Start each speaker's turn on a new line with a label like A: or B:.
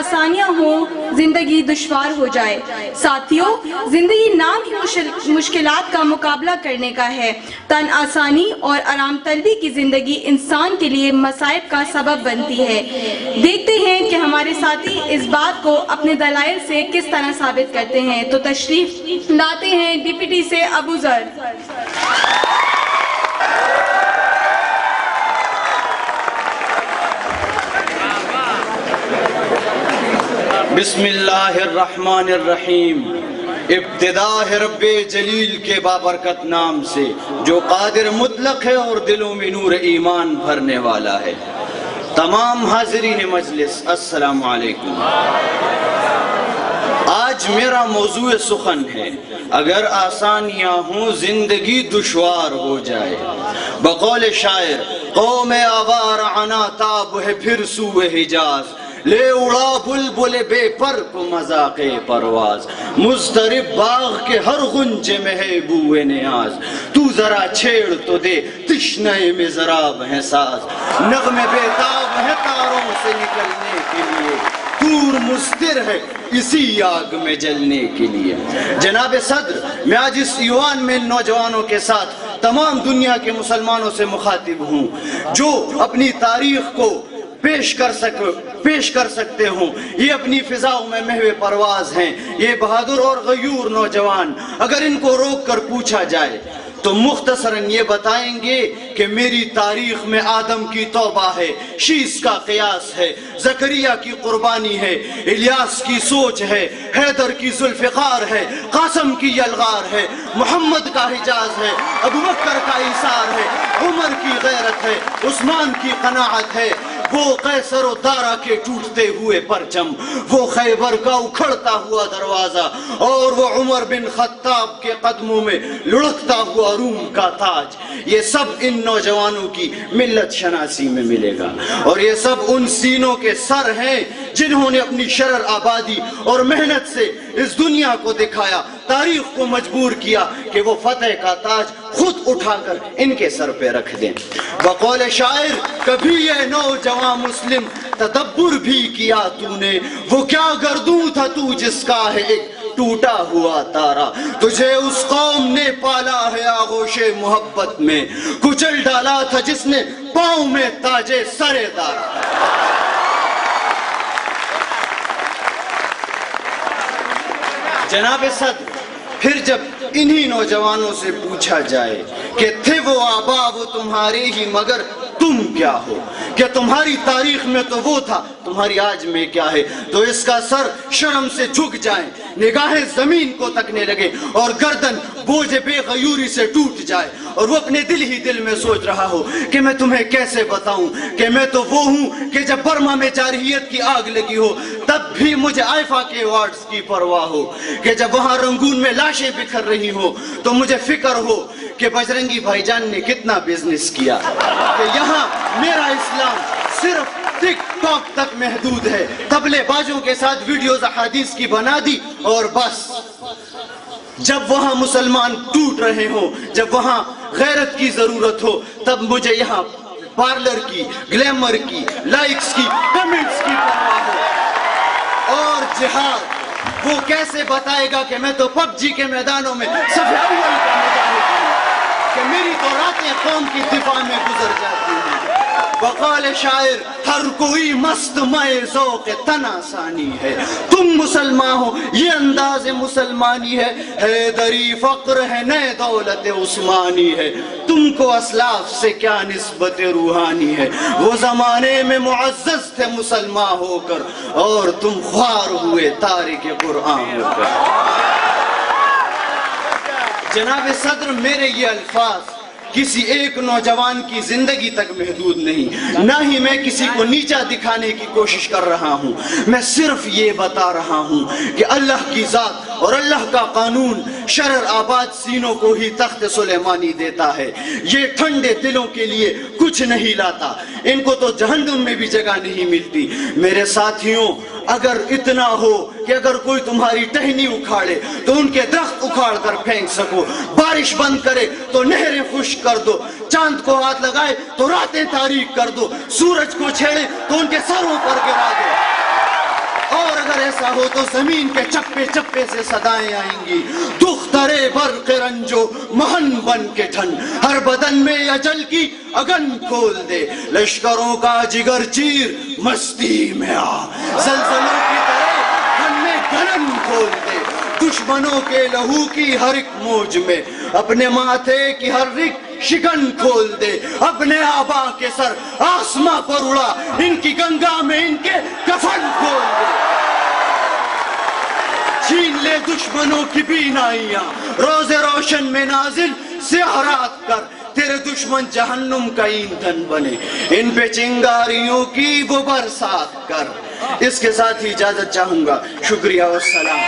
A: آسانیاں ہوں زندگی دشوار ہو جائے۔ ساتھیوں، زندگی نام ہی مشکلات کا مقابلہ کرنے کا ہے۔ تن آسانی اور آرام طلبی کی زندگی انسان کے لیے مصائب کا سبب بنتی ہے۔ دیکھتے ہیں کہ ہمارے ساتھی اس بات کو اپنے دلائل سے کس طرح ثابت کرتے ہیں۔ تو تشریف لاتے ہیں ڈی پی ٹی سے ابو ذر۔
B: بسم اللہ الرحمن الرحیم۔ ابتدا ہے رب جلیل کے بابرکت نام سے، جو قادر مطلق ہے اور دلوں میں نور ایمان بھرنے والا ہے۔ تمام حاضرین مجلس السلام علیکم۔ آج میرا موضوع سخن ہے، اگر آسانیاں ہوں زندگی دشوار ہو جائے۔ بقول شاعر، قوم آوار عنا تاب ہے پھر سوئے حجاز، لے اڑا بلبل بے پر کو مذاق پرواز، مضطرب باغ کے ہر غنچے میں ہے بوئے نیاز، تو ذرا چھیڑ تو دے تشنہ مضراب ہے ساز، نغمے بیتاب ہے تاروں سے نکلنے کے لیے، تور مستر ہے اسی آگ میں جلنے کے لیے۔ جناب صدر، میں آج اس ایوان میں نوجوانوں کے ساتھ تمام دنیا کے مسلمانوں سے مخاطب ہوں جو اپنی تاریخ کو پیش کر سکتے ہوں۔ یہ اپنی فضاؤں میں محو پرواز ہیں، یہ بہادر اور غیور نوجوان۔ اگر ان کو روک کر پوچھا جائے تو مختصراً یہ بتائیں گے کہ میری تاریخ میں آدم کی توبہ ہے، شیس کا قیاس ہے، زکریا کی قربانی ہے، الیاس کی سوچ ہے، حیدر کی ذوالفقار ہے، قاسم کی یلغار ہے، محمد کا حجاز ہے، ابوبکر کا ایثار ہے، عمر کی غیرت ہے، عثمان کی قناعت ہے، وہ قیصر و دارا کے ٹوٹتے ہوئے پرچم، وہ خیبر کا اکھڑتا ہوا دروازہ، اور وہ عمر بن خطاب کے قدموں میں لڑکتا ہوا روم کا تاج۔ یہ سب ان نوجوانوں کی ملت شناسی میں ملے گا، اور یہ سب ان سینوں کے سر ہیں جنہوں نے اپنی شرر آبادی اور محنت سے اس دنیا کو دکھایا، تاریخ کو مجبور کیا کہ وہ فتح کا تاج خود اٹھا کر ان کے سر پہ رکھ دیں۔ بقول شاعر، کبھی یہ نوجوان مسلم تدبر بھی کیا تو نے، وہ کیا گردوں تھا تو جس کا ہے ایک ٹوٹا ہوا تارا، تجھے اس قوم نے پالا ہے آغوش محبت میں، کچل ڈالا تھا جس نے پاؤں میں تاج سر دارا۔ جناب صدر، پھر جب انہی نوجوانوں سے پوچھا جائے کہ تھے وہ آبا وہ تمہارے ہی مگر تم کیا ہو، کہ تمہاری تاریخ میں تو وہ تھا تمہاری آج میں کیا ہے، تو اس کا سر شرم سے جھک جائیں، نگاہیں زمین کو تکنے لگے اور گردن بوجھ بے غیوری سے ٹوٹ جائے، اور وہ اپنے دل ہی دل میں سوچ رہا ہو کہ میں تمہیں کیسے بتاؤں کہ میں تو وہ ہوں کہ جب برما میں جارحیت کی آگ لگی ہو تب بھی مجھے آئفا کے ایوارڈز کی پرواہ ہو، کہ جب وہاں رنگون میں لاشیں بکھر رہی ہو تو مجھے فکر ہو کہ بجرنگی بھائی جان نے کتنا بزنس کیا، کہ یہاں میرا اسلام صرف ٹک ٹاک تک محدود ہے، طبلے بازوں کے ساتھ ویڈیوز احادیث کی بنا دی اور بس۔ جب وہاں مسلمان ٹوٹ رہے ہوں، جب وہاں غیرت کی ضرورت ہو، تب مجھے یہاں پارلر کی، گلیمر کی، لائکس کی، کمنٹس کی پرواہ ہو۔ اور جہاد، وہ کیسے بتائے گا کہ میں تو پب جی کے میدانوں میں صف اول کا مجاہد ہوں، کہ میری تو راتیں قوم کی دفاع میں گزر جاتی ہیں۔ وقال شاعر، ہر کوئی مست مائے ذوق تن آسانی ہے، تم مسلمان ہو یہ انداز مسلمانی ہے، حیدری فقر ہے نئے دولت عثمانی ہے، تم کو اسلاف سے کیا نسبت روحانی ہے، وہ زمانے میں معزز تھے مسلمان ہو کر اور تم خوار ہوئے تارک قرآن ہو کر۔ جناب صدر، میرے یہ الفاظ کسی ایک نوجوان کی زندگی تک محدود نہیں، نہ ہی میں کسی کو نیچا دکھانے کی کوشش کر رہا ہوں، میں صرف یہ بتا رہا ہوں کہ اللہ کی ذات اور اللہ کا قانون شرر آباد سینوں کو ہی تخت سلیمانی دیتا ہے، یہ ٹھنڈے دلوں کے لیے کچھ نہیں لاتا، ان کو تو جہنم میں بھی جگہ نہیں ملتی۔ میرے ساتھیوں، اگر اتنا ہو کہ اگر کوئی تمہاری ٹہنی اکھاڑے تو ان کے درخت اکھاڑ کر پھینک سکو، بارش بند کرے تو نہریں خشک کر دو، چاند کو ہاتھ لگائے تو راتیں تاریک کر دو، سورج کو چھیڑے تو ان کے سروں پر گرا دو، اور ایسا ہو تو زمین کے چپے چپے سے صدائیں آئیں گی، دخترے برق رنجو مہن بن کے ٹھن، ہر بدن میں اجل کی اگن کھول دے، لشکروں کا جگر چیر مستی میں آ، زلزلوں کی طرح ہم میں گرم کھول دے، دشمنوں کے لہو کی ہر ایک موج میں اپنے ماتھے کی ہر ایک شکن کھول دے، اپنے آبا کے سر آسماں پر اڑا، ان کی گنگا میں ان کے کفن کھول دے، چھین لے دشمنوں کی بینائیاں، روز روشن میں نازل سیاہ رات کر، تیرے دشمن جہنم کا ایندھن بنے، ان پہ چنگاریوں کی وہ برسات کر۔ اس کے ساتھ ہی اجازت چاہوں گا، شکریہ والسلام۔